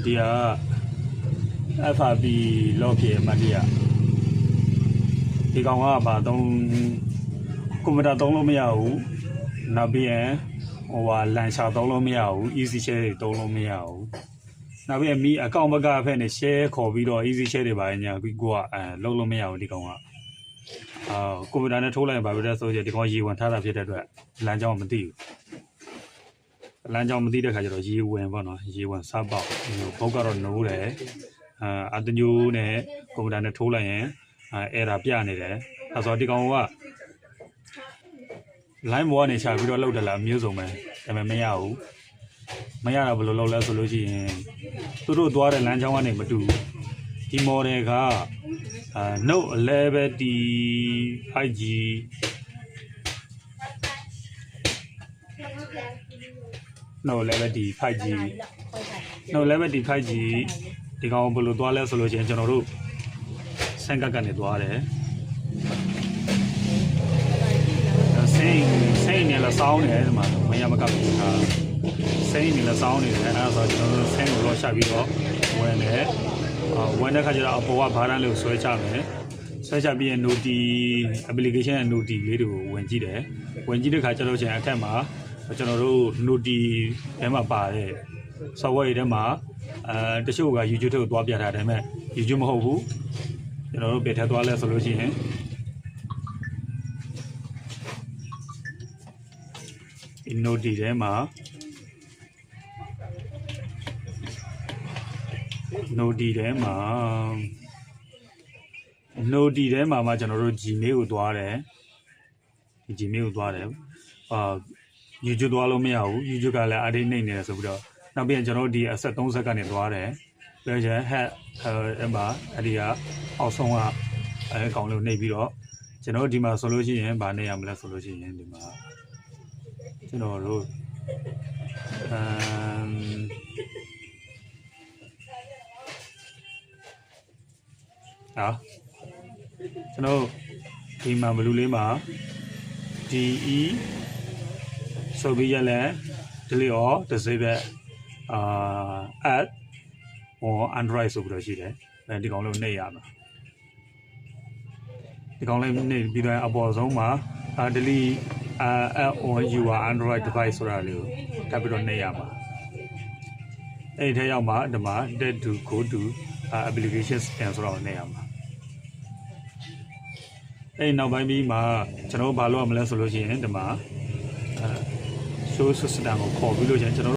ဒီက FRP လော့ပြေမတိရဒီကောင်ကဘာသုံးကွန်ပျူတာသုံးလို့မရဘူးနောက်ပြီးရင်ဟိုဟာလန်ရှာသုံးလို့မရဘူး easy share တွေသုံးလို့မရဘူးနောက်ပြီးရင်အကောင့်ဘက်ကဖက်နဲ့ share ခေါ်ပြီးတော့ easy share တွေပါညာကိုကလုံးလို့မရဘူးဒီကောင်ကကွန်ပျူတာနဲ့ထိုးလိုက်ရင်ဘာဖြစ်လဲဆိုရင်ဒီကောင်ရေဝင်ထားတာဖြစ်တဲ့အတွက်လမ်းကြောင်းမသိဘူးလမ်းကြောင်းမသိတဲ့ခါကျတော့ရေဝင်ပေါ့နော်ရေဝင်စားပေါက်ဘုတ်ကတော့နိုးတယ်အတညိုးနဲ့ကွန်ပျူတာနဲ့ထိုးလိုက်ရင်error ပြနေတယ်အဲဆိုဒီကောင်က line ဘောကနေရှာပြီးတော့လောက်တယ်လားမျိုးစုံပဲဒါပေမဲ့မရဘူးမရတာဘယ်လိုလုပ်လဲဆိုလို့ရှိရင်သူတို့သွားတဲ့လမ်းကြောင်းကနေမတူဒီ model ကNote 11D 5G Note 11D 5G Note 11D 5G ဒီကောင်ဘယ်လိုသွားလဲဆိုလို့ရှိရင်ကျွန်တော်တို့ဆန်ကတ်ကနေသွားတယ်စိတ်နေလားစောင်းနေတယ်ဒီမှာမရမကဘူးခါစိတ်နေလားစောင်းနေတယ်အဲဒါဆိုကျွန်တော်တို့ဆင်းကိုတော့ရှာပြီးတော့ဝင်တယ်ဝင်တဲ့ခါကျတော့အပေါ်ကဘားတန်းလေးကိုဆွဲချမယ်ဆွဲချပြီးရင် Noti application ရဲ့ Noti လေးတွေကိုဝင်ကြည့်တယ်ဝင်ကြည့်တဲ့ခါကျတော့ချင်းအထက်မှာကျွန်တော်တို့ Noti ထဲမှာပါတဲ့ software ထဲမှာတချို့က YouTube ထဲကိုသွားပြထားတယ်ဒါပေမဲ့ YouTube မဟုတ်ဘူးကျွန်တော်တို့ပြထည့်သွားလဲဆိုလို့ရှိရင်Noti ထဲမှာ Noti ထဲမှာကျွန်တော်တို့ Gmail ကိုသွားတယ်ဒီ Gmail ကိုသွားတယ်YouTube သွားလို့မရဘူး YouTube ကလည်းအားတင်းနေနေတယ်ဆိုပြီးတော့နောက်ပြီးရင်ကျွန်တော်တို့ဒီ asset 3 set ကနေသွားတယ်ပြီးတော့ head အဲ့မှာအဲ့ဒီကအောက်ဆုံးကအကောင်လေးကိုနှိပ်ပြီးတော့ကျွန်တော်တို့ဒီမှာဆိုလို့ရှိရင်ဗာနေရမလဲဆိုလို့ရှိရင်ဒီမှာကျွန်တော်တို့ကျွန်တော်ဒီမှာဘလူးလေးမှာ DE ဆိုပြီးရလဲ delete or disable add or Android ဆိုပြီးတော့ရှိတယ်ဒီကောင်လေးကိုနှိပ်ရမှာဒီကောင်လေးနှိပ်ပြီးတော့အပေါ်ဆုံးမှာdelete add on your Android device ဆိုတာလေးကိုထပ်ပြီးတော့နှိပ်ရမှာအဲ့ဒီထဲရောက်မှာဒီမှာ that to go to application scan ဆိုတာကိုနှိပ်ရမှာအဲ့နောက်ပိုင်းပြီးမှကျွန်တော်ဘာလုပ်ရမလဲဆိုလို့ရှိရင်ဒီမှာshow system ကိုခေါ်ပြီးလို့ရှိရင်ကျွန်တော်